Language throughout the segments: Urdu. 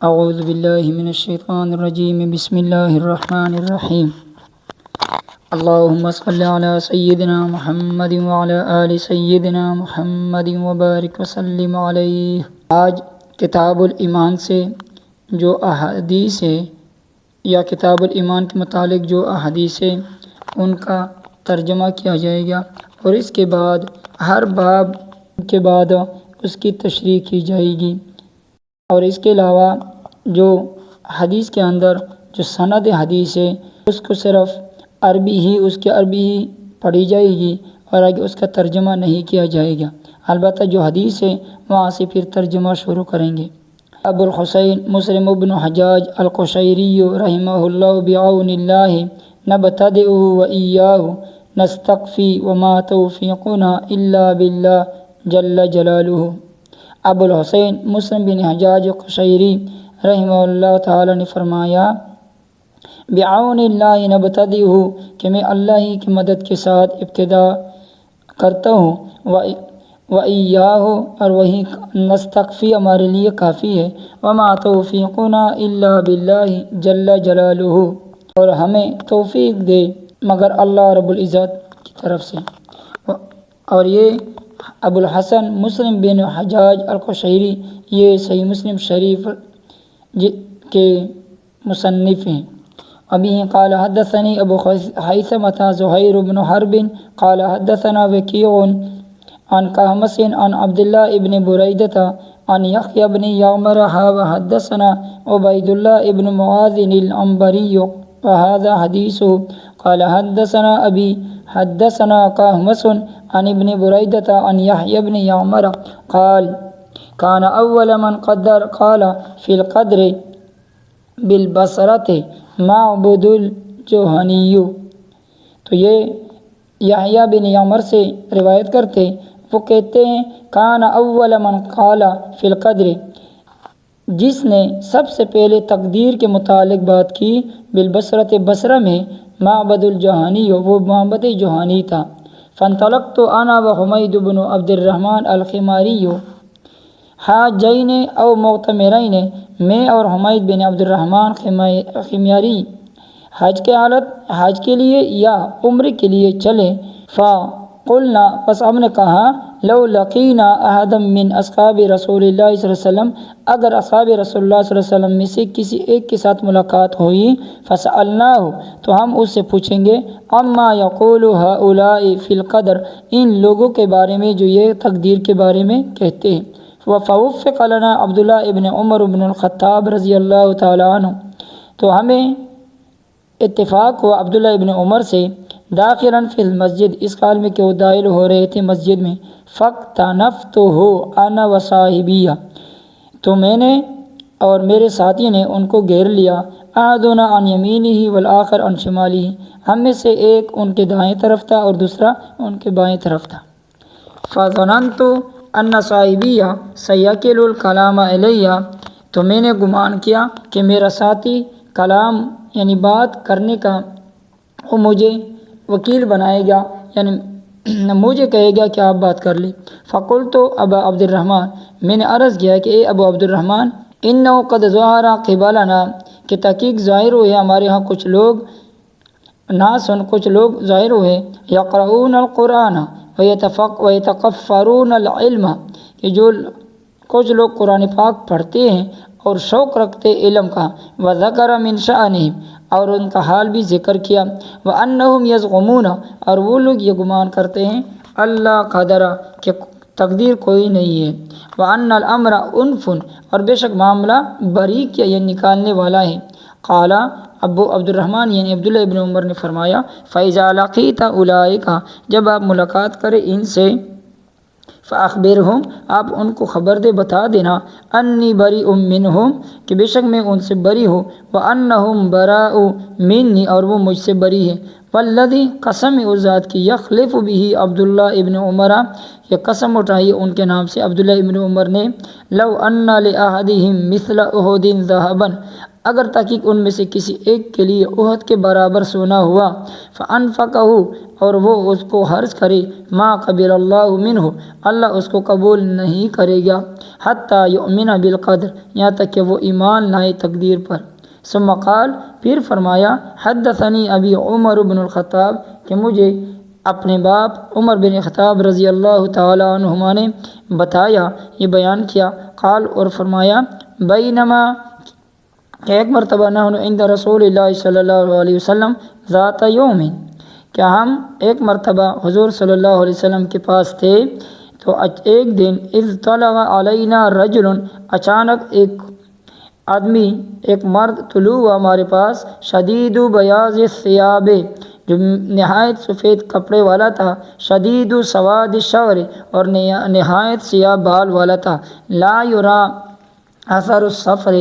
اعوذ باللہ من الشیطان الرجیم بسم اللہ الرحمن الرحیم اللہم صلی علی سیدنا محمد وعلی آل سیدنا محمد وبارک وسلم علیہ۔ آج کتاب الایمان سے جو احادیث ہے یا کتاب الایمان کے متعلق جو احادیث ہے ان کا ترجمہ کیا جائے گا، اور اس کے بعد ہر باب کے بعد اس کی تشریح کی جائے گی، اور اس کے علاوہ جو حدیث کے اندر جو سند حدیث ہے اس کو صرف عربی ہی پڑھی جائے گی اور آگے اس کا ترجمہ نہیں کیا جائے گا۔ البتہ جو حدیث ہے وہاں سے پھر ترجمہ شروع کریں گے۔ ابو الحسین مسلم بن حجاج القشیری رحمہ اللہ بعون اللہ نبتدئ وإیاہ نستقفی وما توفیقنا الا باللہ جل جلالہ۔ ابو الحسین مسلم بن حجاج قشیری رحمہ اللہ تعالی نے فرمایا، بعون اللہ نبتدئ، کہ میں اللہ ہی کی مدد کے ساتھ ابتدا کرتا ہوں، وإیاہ، اور وہی نستقفی ہمارے لیے کافی ہے، وما توفیقنا الا باللہ جل جلالہ، اور ہمیں توفیق دے مگر اللہ رب العزت کی طرف سے۔ اور یہ ابو الحسن مسلم بن حجاج القشیری یہ صحیح مسلم شریف کے مصنف ہیں۔ ابھی قال حدثني ابو حیثمة زہیر بن حرب قال حدثنا وکیع عن قہمس عن عبد الله ابن بریدة عن یحیی بن یعمر حدثنا عبید الله ابن معاذ العنبری وهذا حدیثه قال حدثنا ابی حدثنا قہمس عن ابن بریدة عن یحیی بن یعمر قال كان اول من قدر قال في القدر بالبصرة معبد الجہنی۔ تو یہ یحییٰ بن یعمر سے روایت کرتے، وہ کہتے ہیں کان اول من قال فی القدر، جس نے سب سے پہلے تقدیر کے متعلق بات کی، بالبصرۃ، بصرہ میں، معبد الجہنی، وہ معبد جہانی تھا۔ فانطلقت انا وحمید بن عبد الرحمن الخماری حاجین او معتمرین، میں اور حمید بن عبد الرحمن خمیاری حج کے لیے یا عمرے کے لیے چلے۔ فقلنا، پس ہم نے کہا، لو لقینا احدا من اصحاب رسول اللہ صلی اللہ علیہ وسلم، اگر اصحاب رسول اللہ صلی اللہ علیہ وسلم میں سے کسی ایک کے ساتھ ملاقات ہوئی، فسألناہ، تو ہم اس سے پوچھیں گے، اما یقول ہؤلاء فی القدر، ان لوگوں کے بارے میں جو یہ تقدیر کے بارے میں کہتے ہیں۔ فوفق لنا عبداللہ ابن عمر بن الخطاب رضی اللہ تعالیٰ عنہ، تو ہمیں اتفاق ہوا عبداللہ ابن عمر سے، داخلا فی المسجد، اس حال میں کہ وہ داخل ہو رہے تھے مسجد میں، فاقتنفته انا وصاحبیہ، تو میں نے اور میرے ساتھی نے ان کو گھیر لیا، احدنا عن یمینہ والآخر عن شمالہ، ہم میں سے ایک ان کے دائیں طرف تھا اور دوسرا ان کے بائیں طرف تھا۔ فظننت ان صاحبیہ سیکل الکلام علیہ، تو میں نے گمان کیا کہ میرا ساتھی کلام یعنی بات کرنے کا وہ مجھے وکیل بنائے گا، یعنی مجھے کہے گا کہ آپ بات کر لیں۔ فقلت ابا عبد الرحمن، میں نے عرض کیا کہ اے ابو عبد الرحمن، انہ قد ظہر قبلنا، کہ تحقیق ظاہر ہوئے ہمارے ہاں کچھ لوگ، کچھ لوگ ظاہر ہوئے، یقرؤون القرآن ویتکفرون العلم، کہ جو کچھ لوگ قرآن پاک پڑھتے ہیں اور شوق رکھتے علم کا، وذکر من شأنہم، اور ان کا حال بھی ذکر کیا، وانہم یزعمون، اور وہ لوگ یہ گمان کرتے ہیں، اللہ قدر، کہ تقدیر کوئی نہیں ہے، وان الامر انف، اور بے شک معاملہ بریک یا نکالنے والا ہے۔ قال ابو عبد الرحمن یعنی عبداللہ ابن عمر نے فرمایا، فاذا لقیت اولئک، جب آپ ملاقات کریں ان سے، فاخبرہم، آپ ان کو خبر دے، بتا دینا، انی بریء منہم، کہ بے شک میں ان سے بری ہوں، وانہم براء منی، اور وہ مجھ سے بری ہے، والذی، قسم اس ذات کی، یخلف بہ عبداللہ ابن عمر، یہ قسم اٹھائی ان کے نام سے عبداللہ ابن عمر نے، لو ان لاحدہم مثل احد ذہبا، اگر تحقیق ان میں سے کسی ایک کے لیے احد کے برابر سونا ہوا فانفقہ اور وہ اس کو خرچ کرے ما قبل اللہ منہ اللہ اس کو قبول نہیں کرے گا حتیٰ یؤمن بالقدر یہاں تک کہ وہ ایمان لائے تقدیر پر۔ ثم قال پھر فرمایا حدثنی ابی عمر بن الخطاب کہ مجھے اپنے باپ عمر بن خطاب رضی اللہ تعالی عنہما نے بتایا، یہ بیان کیا۔ قال اور فرمایا بینما کہ ایک مرتبہ نحن عند رسول اللہ صلی اللہ علیہ وسلم ذات یوم کہ ہم ایک مرتبہ حضور صلی اللہ علیہ وسلم کے پاس تھے تو ایک دن اذ طلع علینا رجل اچانک ایک آدمی ایک مرد طلوع ہوا ہمارے پاس شدید بیاض الثیاب جو نہایت سفید کپڑے والا تھا، شدید سواد الشعر اور نہایت سیاہ بال والا تھا، لا یرا اثر السفر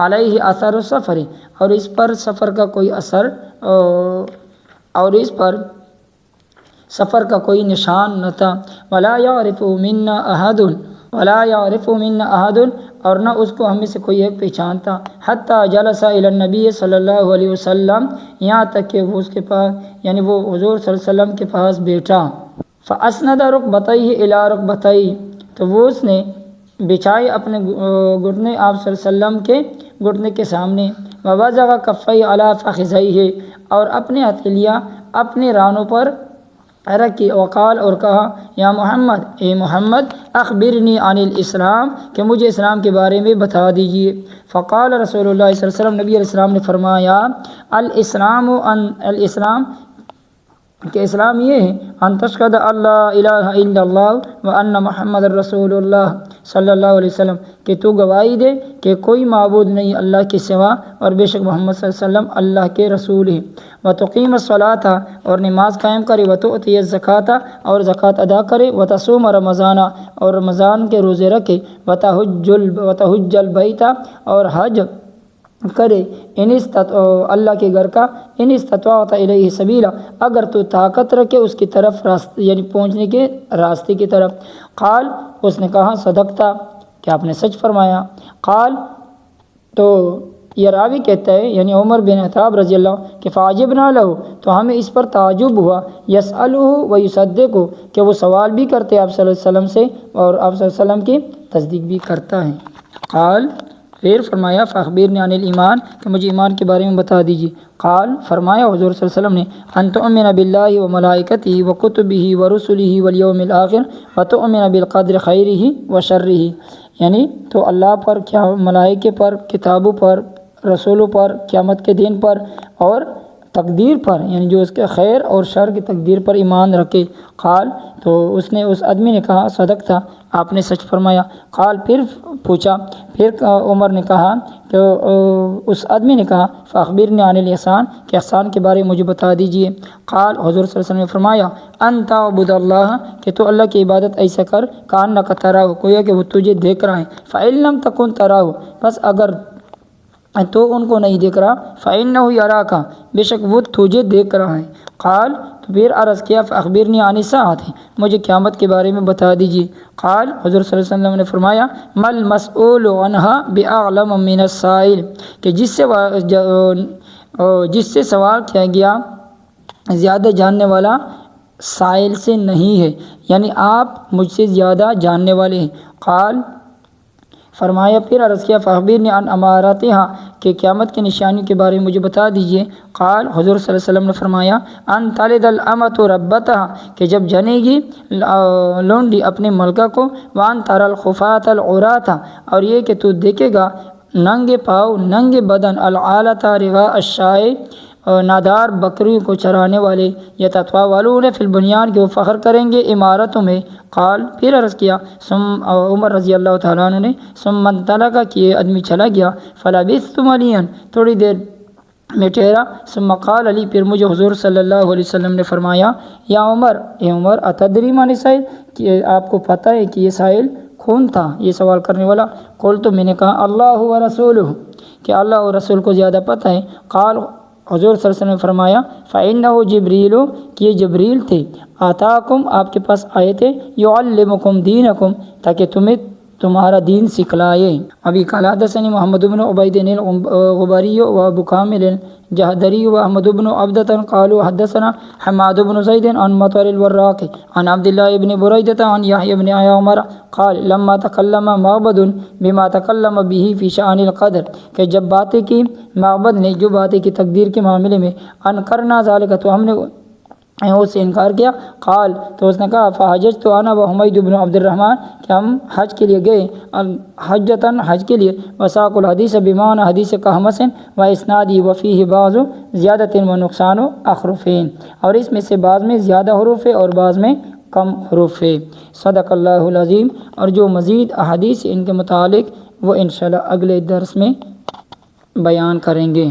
علیہ اثر السفر اور اس پر سفر کا کوئی اثر اور اس پر سفر کا کوئی نشان نہ تھا، ولا یعرف منا احد اور نہ اس کو ہمیں سے کوئی ایک پہچانتا، حتیٰ جلس الی النبی صلی اللہ علیہ وسلم یہاں تک کہ وہ اس کے پاس یعنی وہ حضور صلی اللہ علیہ وسلم کے پاس بیٹھا، فاسند رکبتیہ الی رکبتیہ تو وہ اس نے بچھائے اپنے گھٹنے آپ صلی اللہ علیہ وسلم کے گھٹنے کے سامنے، ووضع کفیہ علی فخذیہ اور اپنے ہتھیلیاں اپنے رانوں پر رکھی، وقال اور کہا یا محمد اے محمد اخبرنی عن الاسلام کہ مجھے اسلام کے بارے میں بتا دیجیے۔ فقال رسول اللہ صلی اللہ علیہ وسلم نبی علیہ السلام نے فرمایا الاسلام کہ اسلام یہ ہے ان تشہد اللہ الہ الا اللہ وان محمد رسول اللہ صلی اللہ علیہ وسلم کہ تو گواہی دے کہ کوئی معبود نہیں اللہ کے سوا اور بے شک محمد صلی اللہ علیہ وسلم اللہ کے رسول ہے، وتقیم الصلاۃ اور نماز قائم کرے، وتؤتی الزکوٰۃ اور زکوٰۃ ادا کرے، وتصوم رمضان اور رمضان کے روزے رکھے، وتحج البیت اور حج کرے اللہ کے گھر کا، ان استطاعت الیہ سبیلا اگر تو طاقت رکھے اس کی طرف یعنی پہنچنے کے راستے کی طرف۔ قال اس نے کہا صدقتا کہ آپ نے سچ فرمایا۔ قال تو یہ راوی کہتا ہے یعنی عمر بن خطاب رضی اللہ کہ فعجبنا لہ تو ہمیں اس پر تعجب ہوا، یسألہ و یصدقہ کہ وہ سوال بھی کرتے آپ صلی اللہ علیہ وسلم سے اور آپ صلی اللہ علیہ وسلم کی تصدیق بھی کرتا ہے۔ قال پھر فرمایا فاخبرنی عن الایمان کہ مجھے ایمان کے بارے میں بتا دیجیے۔ قال فرمایا حضور صلی اللہ علیہ وسلم نے ان تؤمن باللہ وملائکتہ وکتبہ ورسلہ والیوم الآخر وتؤمن بالقدر خیرہ وشرہ یعنی تو اللہ پر، کیا ملائکے پر، کتابوں پر، رسولوں پر، قیامت کے دن پر اور تقدیر پر یعنی جو اس کے خیر اور شر کی تقدیر پر ایمان رکھے۔ قال تو اس آدمی نے کہا صدق تھا، آپ نے سچ فرمایا۔ قال پھر پوچھا، پھر عمر نے کہا کہ اس آدمی نے کہا فاخبرنی عن الاحسان کہ احسان کے بارے میں مجھے بتا دیجیے۔ قال حضور صلی اللہ علیہ وسلم نے فرمایا ان تعبد اللہ کہ تو اللہ کی عبادت ایسا کر کانک تراہ گویا کہ وہ تجھے دیکھ رہا ہے، فإن لم تکن تراہ بس اگر تو ان کو نہیں دیکھ رہا، فإنہ یراک بے شک وہ تجھے دیکھ رہا ہے۔ قال تو پھر عرض کیا فاخبرنی عن الساعۃ مجھے قیامت کے بارے میں بتا دیجیے۔ قال حضور صلی اللہ علیہ وسلم نے فرمایا مل مسئول عنہا بأعلم من السائل کہ جس سے سوال کیا گیا زیادہ جاننے والا سائل سے نہیں ہے، یعنی آپ مجھ سے زیادہ جاننے والے ہیں۔ قال فرمایا پھر عرض کیا فاخبرنی عن اماراتہا کہ قیامت کی نشانیوں کے بارے میں مجھے بتا دیجیے۔ قال حضور صلی اللہ علیہ وسلم نے فرمایا ان تلد الامۃ ربتہا کہ جب جنے گی لونڈی اپنے ملکہ کو، وان تری الخفاة العراۃ اور یہ کہ تو دیکھے گا ننگے پاؤں ننگے بدن، العالۃ رغاء الشاء نادار بکریوں کو چرانے والے، یتطاولون فی البنیان کہ وہ فخر کریں گے عمارتوں میں۔ قال پھر عرض کیا عمر رضی اللہ تعالیٰ عنہ نے ثم انطلق کہ یہ آدمی چلا گیا، فلبثت ملیا تھوڑی دیر میں ٹھہرا، ثم قال علی پھر مجھے حضور صلی اللہ علیہ وسلم نے فرمایا یا عمر اے عمر اتدری من السائل کہ آپ کو پتہ ہے کہ یہ سائل کون تھا، یہ سوال کرنے والا؟ قلت میں نے کہا اللہ و رسولہ کہ اللہ اور رسول کو زیادہ پتہ ہے۔ قال حضور صلی اللہ علیہ وسلم نے فرمایا فإنہ جبریل کہ یہ جبریل تھے، آتاکم آپ کے پاس آئے تھے، یعلمکم دینکم تاکہ تمہیں تمہارا دین سکھلائے۔ ابھی قال حدثني محمد بن عبید الغباری و ابو کامل الجحدری و احمد بن عبدة قالوا حدثنا حماد بن زید عن مطر الوراق عن عبد الله بن بریدة عن یحیی بن عمر قال لما تکلم معبد بما تکلم به فی شأن القدر، کہ جب باتیں کی معبد نے جو باتیں کی تقدیر کے معاملے میں، انکرنا ذالک، تو ہم نے اس سے انکار کیا۔ قال، تو اس نے کہا فحججت انا و حمید بن عبد الرحمن، کہ ہم حج کے لیے گئے، حجتاً حج کے لیے، وساق الحدیث بمعنی حدیث کہمسن و اسنادی وفیہ بعض زیادت و نقصان و اخرفین، اور اس میں سے بعض میں زیادہ حروف ہے اور بعض میں کم حروف ہے۔ صدق اللہ العظیم۔ اور جو مزید احادیث ان کے متعلق وہ انشاءاللہ اگلے درس میں بیان کریں گے۔